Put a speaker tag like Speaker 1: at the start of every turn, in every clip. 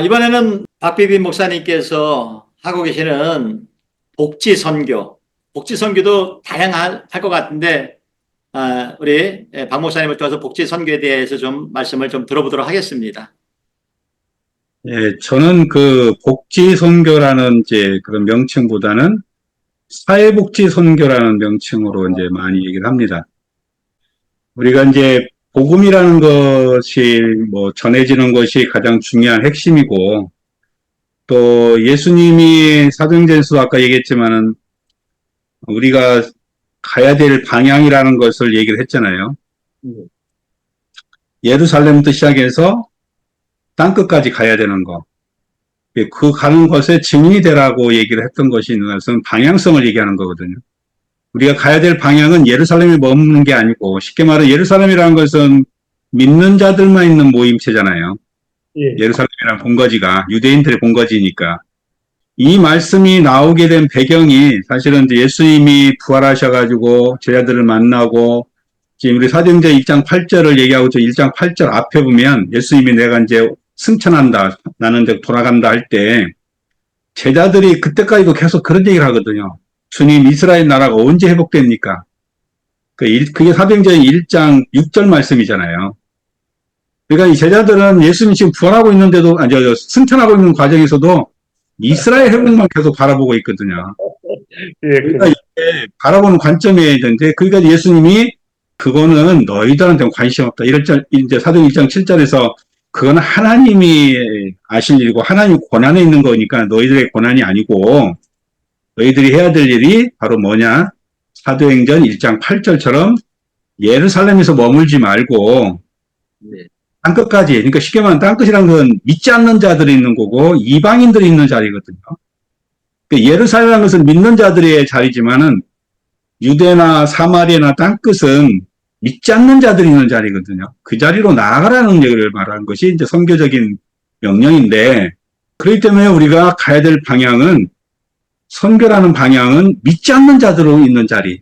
Speaker 1: 이번에는 박비비 목사님께서 하고 계시는 복지 선교, 복지 선교도 다양할 것 같은데, 우리 박 목사님을 통해서 복지 선교에 대해서 좀 말씀을 좀 들어보도록 하겠습니다.
Speaker 2: 예, 저는 그 복지 선교라는 이제 그런 명칭보다는 사회복지 선교라는 명칭으로 이제 많이 얘기를 합니다. 우리가 이제 복음이라는 것이 뭐 전해지는 것이 가장 중요한 핵심이고, 또 예수님이 사도행전에서도 아까 얘기했지만은 우리가 가야 될 방향이라는 것을 얘기를 했잖아요. 예루살렘부터 시작해서 땅끝까지 가야 되는 거. 그 가는 것에 증인이 되라고 얘기를 했던 것이 있는 것은 방향성을 얘기하는 거거든요. 우리가 가야 될 방향은 예루살렘에 머무는 게 아니고, 쉽게 말해 예루살렘이라는 것은 믿는 자들만 있는 모임체잖아요.
Speaker 3: 예.
Speaker 2: 예루살렘이라는 본거지가 유대인들의 본거지니까. 이 말씀이 나오게 된 배경이 사실은 이제 예수님이 부활하셔가지고 제자들을 만나고, 지금 우리 사도행전 1장 8절을 얘기하고 저 1장 8절 앞에 보면 예수님이 내가 이제 승천한다, 나는 이제 돌아간다 할 때 제자들이 그때까지도 계속 그런 얘기를 하거든요. 주님, 이스라엘 나라가 언제 회복됩니까? 그게 사도행전 1장 6절 말씀이잖아요. 그러니까 이 제자들은 예수님 지금 부활하고 있는데도, 승천하고 있는 과정에서도 이스라엘 회복만 계속 바라보고 있거든요.
Speaker 3: 예,
Speaker 2: 그러니까 이게 바라보는 관점이어야 되는데, 그러니까 예수님이 그거는 너희들한테는 관심 없다. 이제 사도행 1장 7절에서 그건 하나님이 아실 일이고 하나님 권한에 있는 거니까 너희들의 권한이 아니고, 너희들이 해야 될 일이 바로 뭐냐? 사도행전 1장 8절처럼 예루살렘에서 머물지 말고 땅끝까지, 그러니까 쉽게 말하면 땅끝이라는 건 믿지 않는 자들이 있는 거고 이방인들이 있는 자리거든요. 그러니까 예루살렘이라는 것은 믿는 자들의 자리지만은 유대나 사마리아나 땅끝은 믿지 않는 자들이 있는 자리거든요. 그 자리로 나아가라는 얘기를 말하는 것이 이제 선교적인 명령인데, 그렇기 때문에 우리가 가야 될 방향은, 선교라는 방향은 믿지 않는 자들로 있는 자리,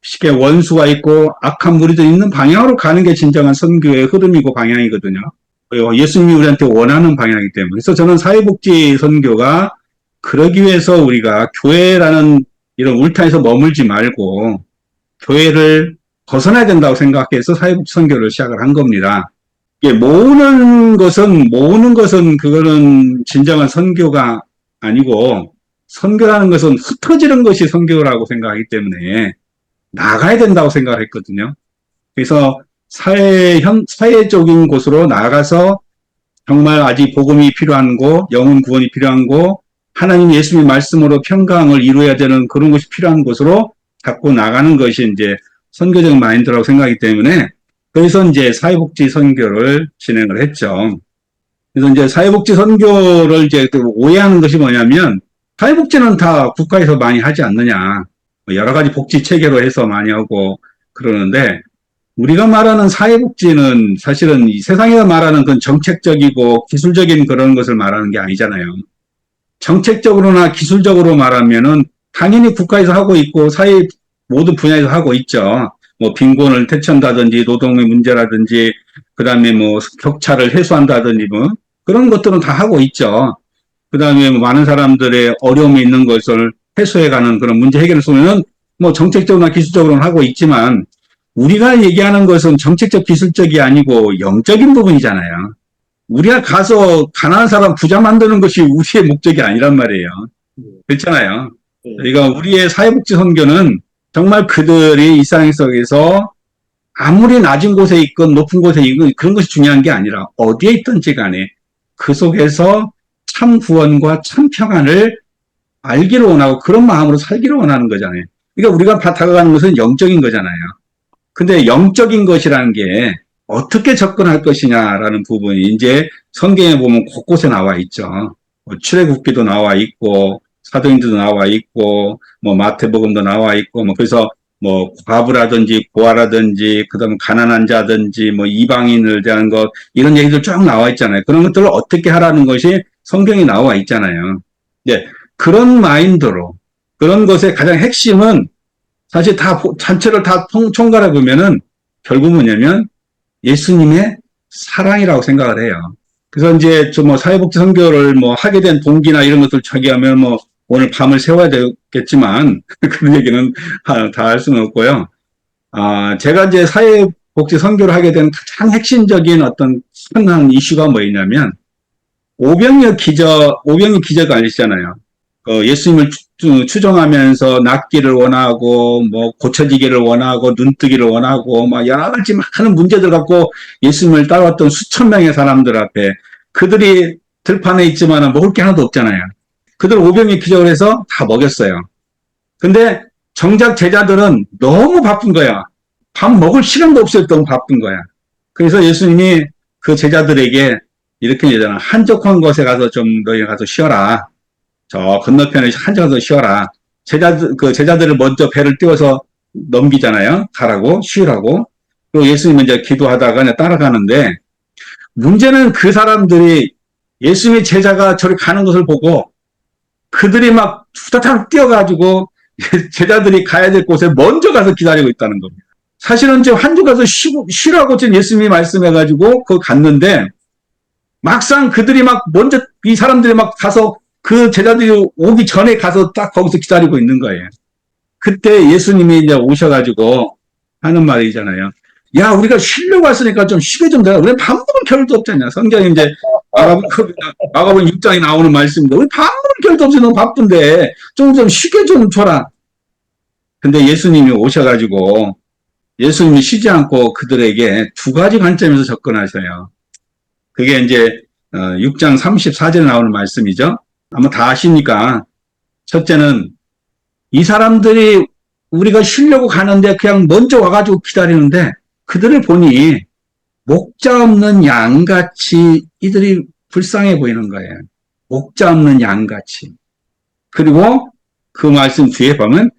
Speaker 2: 쉽게 원수가 있고 악한 무리들이 있는 방향으로 가는 게 진정한 선교의 흐름이고 방향이거든요. 예수님이 우리한테 원하는 방향이기 때문에. 그래서 저는 사회복지 선교가 그러기 위해서 우리가 교회라는 이런 울타리에서 머물지 말고 교회를 벗어나야 된다고 생각해서 사회복지 선교를 시작을 한 겁니다. 모으는 것은 그거는 진정한 선교가 아니고, 선교라는 것은 흩어지는 것이 선교라고 생각하기 때문에 나가야 된다고 생각을 했거든요. 그래서 사회적인 곳으로 나가서 정말 아직 복음이 필요한 곳, 영혼 구원이 필요한 곳, 하나님 예수님의 말씀으로 평강을 이루어야 되는 그런 것이 필요한 곳으로 자꾸 나가는 것이 이제 선교적 마인드라고 생각하기 때문에, 그래서 이제 사회복지 선교를 진행을 했죠. 그래서 이제 사회복지 선교를 이제 오해하는 것이 뭐냐면, 사회복지는 다 국가에서 많이 하지 않느냐, 여러 가지 복지 체계로 해서 많이 하고 그러는데, 우리가 말하는 사회복지는 사실은 이 세상에서 말하는 그런 정책적이고 기술적인 그런 것을 말하는 게 아니잖아요. 정책적으로나 기술적으로 말하면은 당연히 국가에서 하고 있고 사회 모든 분야에서 하고 있죠. 뭐 빈곤을 퇴치한다든지 노동의 문제라든지 그다음에 뭐 격차를 해소한다든지 뭐 그런 것들은 다 하고 있죠. 그다음에 뭐 많은 사람들의 어려움이 있는 것을 해소해가는 그런 문제 해결을 쏘면은 뭐 정책적으로나 기술적으로는 하고 있지만, 우리가 얘기하는 것은 정책적 기술적이 아니고 영적인 부분이잖아요. 우리가 가서 가난한 사람 부자 만드는 것이 우리의 목적이 아니란 말이에요. 그렇잖아요. 그러니까 우리의 사회복지 선교는 정말 그들이 일상 속에서 아무리 낮은 곳에 있건 높은 곳에 있건 그런 것이 중요한 게 아니라 어디에 있든지 간에 그 속에서 참 구원과 참 평안을 알기를 원하고 그런 마음으로 살기를 원하는 거잖아요. 그러니까 우리가 다가가는 것은 영적인 거잖아요. 근데 영적인 것이라는 게 어떻게 접근할 것이냐라는 부분이 이제 성경에 보면 곳곳에 나와 있죠. 출애굽기도 나와 있고 사도행전도 나와 있고 뭐 마태복음도 나와 있고 뭐 그래서 뭐 과부라든지 고아라든지 그다음 가난한 자든지 뭐 이방인을 대한 것 이런 얘기들 쭉 나와 있잖아요. 그런 것들을 어떻게 하라는 것이 성경에 나와 있잖아요. 네, 그런 마인드로 그런 것의 가장 핵심은 사실 다 전체를 다 총괄해 보면은 결국 뭐냐면 예수님의 사랑이라고 생각을 해요. 그래서 이제 좀 뭐 사회복지 선교를 뭐 하게 된 동기나 이런 것들 저기하면 뭐 오늘 밤을 새워야 되겠지만 그런 얘기는 다 할 수는 없고요. 제가 이제 사회복지 선교를 하게 된 가장 핵심적인 어떤 큰 이슈가 뭐였냐면 오병이어 기적 알리시잖아요. 예수님을 추종하면서 낫기를 원하고, 뭐, 고쳐지기를 원하고, 눈뜨기를 원하고, 막, 여러 가지 많은 문제들 갖고 예수님을 따라왔던 수천 명의 사람들 앞에 그들이 들판에 있지만 먹을 게 하나도 없잖아요. 그들 오병이어 기적을 해서 다 먹였어요. 근데 정작 제자들은 너무 바쁜 거야. 밥 먹을 시간도 없어요. 너무 바쁜 거야. 그래서 예수님이 그 제자들에게 이렇게 얘기하잖아. 한적한 곳에 가서 좀 너희 가서 쉬어라. 저 건너편에 한적해서 쉬어라. 제자들을 먼저 배를 띄워서 넘기잖아요. 가라고, 쉬라고. 그리고 예수님은 이제 기도하다가 그냥 따라가는데, 문제는 그 사람들이 예수님의 제자가 저리 가는 것을 보고, 그들이 막 후다닥 뛰어가지고, 제자들이 가야 될 곳에 먼저 가서 기다리고 있다는 겁니다. 사실은 지금 한주 가서 쉬라고 지금 예수님이 말씀해가지고, 그거 갔는데, 막상 그들이 막 먼저, 이 사람들이 막 가서 그 제자들이 오기 전에 가서 딱 거기서 기다리고 있는 거예요. 그때 예수님이 이제 오셔가지고 하는 말이잖아요. 야, 우리가 쉬려고 왔으니까 좀 쉬게 좀 되라. 우리 밥 먹을 겨를도 없잖냐. 성경에 이제 마가복음 6장에 나오는 말씀인데, 우리 밥 먹을 겨를도 없이 너무 바쁜데, 좀 쉬게 좀 줘라. 근데 예수님이 오셔가지고, 예수님이 쉬지 않고 그들에게 두 가지 관점에서 접근하셔요. 그게 이제 6장 34절에 나오는 말씀이죠. 아마 다 아시니까. 첫째는 이 사람들이 우리가 쉬려고 가는데 그냥 먼저 와가지고 기다리는데 그들을 보니 목자 없는 양같이 이들이 불쌍해 보이는 거예요. 목자 없는 양같이. 그리고 그 말씀 뒤에 보면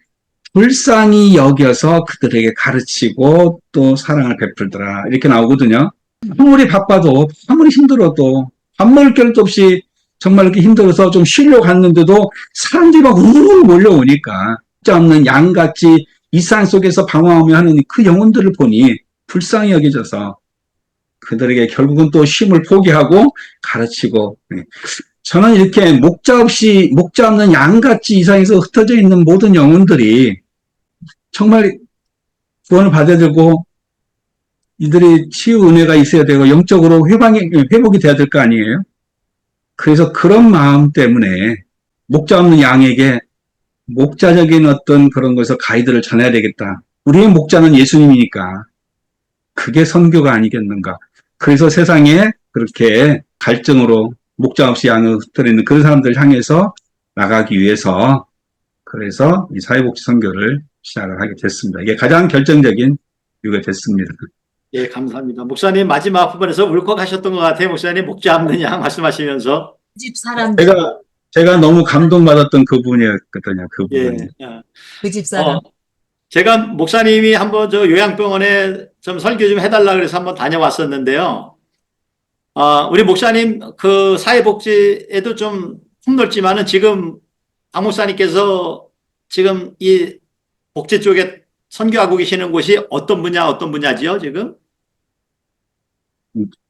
Speaker 2: 불쌍히 여겨서 그들에게 가르치고 또 사랑을 베풀더라. 이렇게 나오거든요. 아무리 바빠도, 아무리 힘들어도, 밥 먹을 겨를도 없이 정말 이렇게 힘들어서 좀 쉬려고 갔는데도 사람들이 막 우르르 몰려오니까 목자 없는 양같이 이 세상 속에서 방황하며 하는 그 영혼들을 보니 불쌍히 여겨져서 그들에게 결국은 또 쉼을 포기하고 가르치고, 저는 이렇게 목자 없는 양같이 이 세상에서 흩어져 있는 모든 영혼들이 정말 구원을 받아야 되고 이들이 치유 은혜가 있어야 되고 영적으로 회복이 돼야 될 거 아니에요? 그래서 그런 마음 때문에 목자 없는 양에게 목자적인 어떤 그런 것에서 가이드를 전해야 되겠다. 우리의 목자는 예수님이니까 그게 선교가 아니겠는가. 그래서 세상에 그렇게 갈증으로 목자 없이 양을 흩어져 있는 그런 사람들을 향해서 나가기 위해서 그래서 이 사회복지 선교를 시작을 하게 됐습니다. 이게 가장 결정적인 이유가 됐습니다.
Speaker 1: 예, 감사합니다. 목사님 마지막 부분에서 울컥하셨던 것 같아요. 목사님 목자 없는 양 말씀하시면서.
Speaker 3: 집 사람들,
Speaker 2: 제가 너무 감동받았던 그 부분이었거든요. 그 부분이.
Speaker 1: 예.
Speaker 3: 그 집 사람.
Speaker 1: 제가 목사님이 한번 저 요양병원에 좀 설교 좀 해달라 그래서 한번 다녀왔었는데요. 우리 목사님 그 사회복지에도 좀 폭넓지만은 지금 박 목사님께서 지금 이 복지 쪽에 선교하고 계시는 곳이 어떤 분야지요, 지금?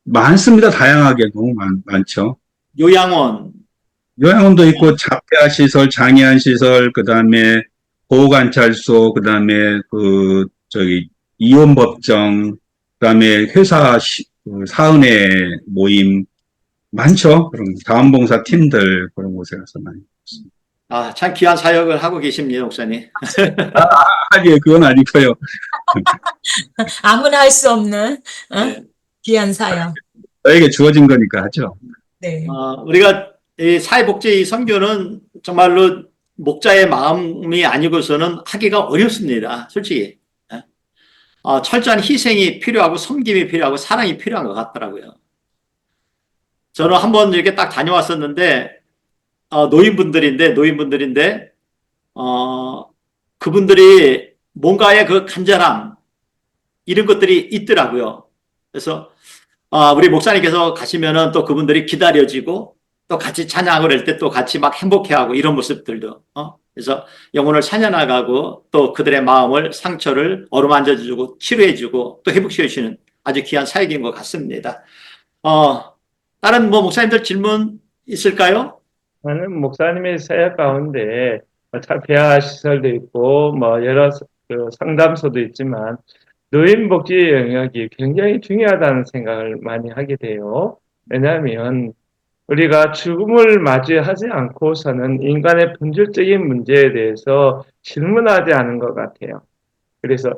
Speaker 2: 많습니다. 다양하게 너무 많죠.
Speaker 1: 요양원.
Speaker 2: 요양원도 있고 자폐아 시설, 장애한 시설, 그다음에 보호관찰소, 그다음에 이혼법정, 그다음에 회사 사은회 모임 많죠. 그런 자원봉사 팀들 그런 곳에 가서 많이 있습니다.
Speaker 1: 참 귀한 사역을 하고 계십니다, 목사님.
Speaker 2: 아니에요, 그건 아니고요.
Speaker 3: 아무나 할 수 없는
Speaker 1: 네.
Speaker 3: 귀한 사역.
Speaker 2: 저에게 주어진 거니까 하죠.
Speaker 3: 네.
Speaker 1: 우리가 이 사회복지 선교는 정말로 목자의 마음이 아니고서는 하기가 어렵습니다. 솔직히. 철저한 희생이 필요하고 섬김이 필요하고 사랑이 필요한 것 같더라고요. 저는 한번 이렇게 딱 다녀왔었는데 노인분들인데 그분들이 뭔가의 그 간절함 이런 것들이 있더라고요. 그래서 우리 목사님께서 가시면은 또 그분들이 기다려지고 또 같이 찬양을 할 때 또 같이 막 행복해하고 이런 모습들도 그래서 영혼을 살려나가고 또 그들의 마음을 상처를 어루만져주고 치료해주고 또 회복시켜주시는 아주 귀한 사역인 것 같습니다. 다른 뭐 목사님들 질문 있을까요?
Speaker 4: 저는 목사님의 사역 가운데 폐하 시설도 있고 뭐 여러 그 상담소도 있지만 노인복지 영역이 굉장히 중요하다는 생각을 많이 하게 돼요. 왜냐하면 우리가 죽음을 맞이하지 않고서는 인간의 본질적인 문제에 대해서 질문하지 않은 것 같아요. 그래서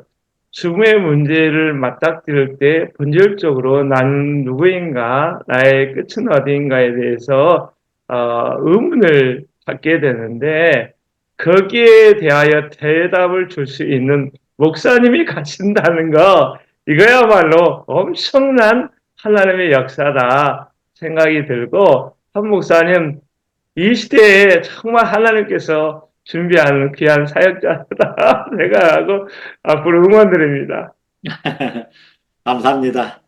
Speaker 4: 죽음의 문제를 맞닥뜨릴 때 본질적으로 나는 누구인가, 나의 끝은 어디인가에 대해서 의문을 갖게 되는데 거기에 대하여 대답을 줄 수 있는 목사님이 가신다는 거, 이거야말로 엄청난 하나님의 역사다 생각이 들고, 한 목사님 이 시대에 정말 하나님께서 준비하는 귀한 사역자다 생각하고 앞으로 응원드립니다.
Speaker 1: 감사합니다.